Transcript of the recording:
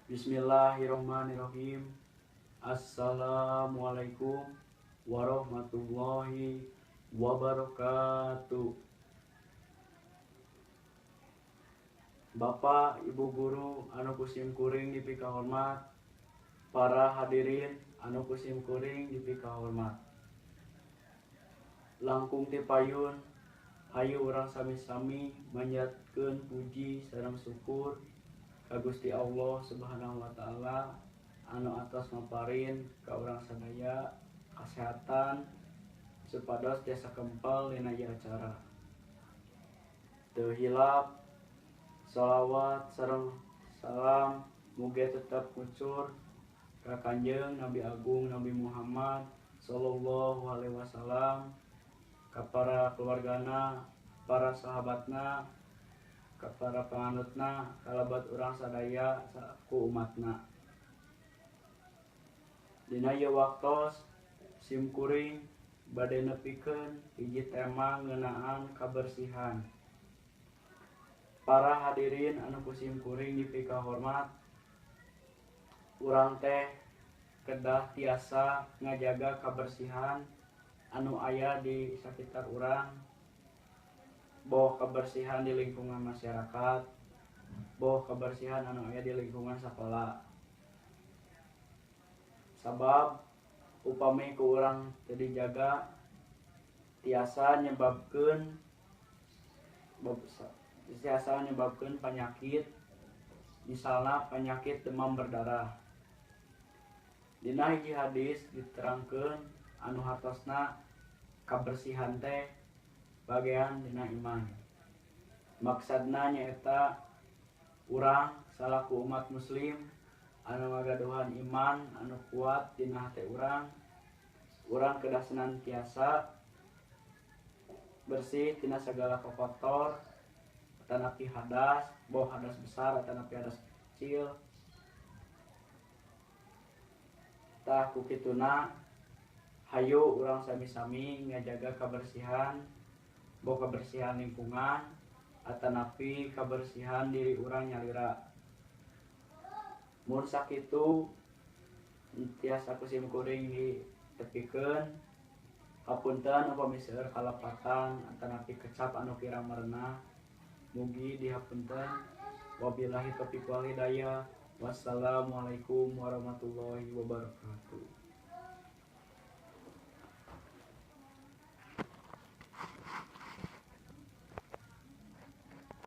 Bismillahirrahmanirrahim. Assalamualaikum warahmatullahi wabarakatuh. Bapak, Ibu guru anu kusim kuring dipika hormat, para hadirin anu kusim kuring dipika hormat. Langkung ti payun hayu urang sami-sami manjatkeun puji sareng syukur ka Gusti Allah Subhanahu wa taala anu atas maparin ka urang sadaya kasehatan supados tiasa kempel dina ieu acara. Teu hilap shalawat sareng salam mugia tetep ngucur ka Kanjeng Nabi Agung Nabi Muhammad sallallahu alaihi wasallam, ka para keluargana, para sahabatna, ka para panganutna, kalabat urang sadaya ku umatna. Dina ieu waktos sim kuring bade nepikeun hiji tema ngeunaan kabersihan. Para hadirin anu kusim kuring dipika hormat, urang teh kedah tiasa ngajaga kabersihan anu aya di sakitar urang, boh kebersihan di lingkungan masyarakat, boh kebersihan anu aya di lingkungan sakola. Sabab upami ku urang teu dijaga tiasa nyebabkeun penyakit, misalna penyakit demam berdarah. Dina hiji hadis diterangkeun anu hartosna kabersihan teh bagean dina iman. Maksadna nyaeta urang salaku umat muslim anu ngagaduhan iman anu kuat dina hate urang kedah senantiasa bersih tina sagala kotor atanapi hadas, boh hadas besar atanapi hadas kecil. Tah kukituna hayu urang sami-sami ngajaga kabersihan, boh kabersihan lingkungan atanapi kabersihan diri urang nyalira. Mun sakitu tiasa kusim kuring ditepikeun, hapunten upami seueur kalapatan atanapi kecap anu kirang merenah, mugi dihapunten. Wabillahi taufiq wal hidayah. Wassalamualaikum warahmatullahi wabarakatuh.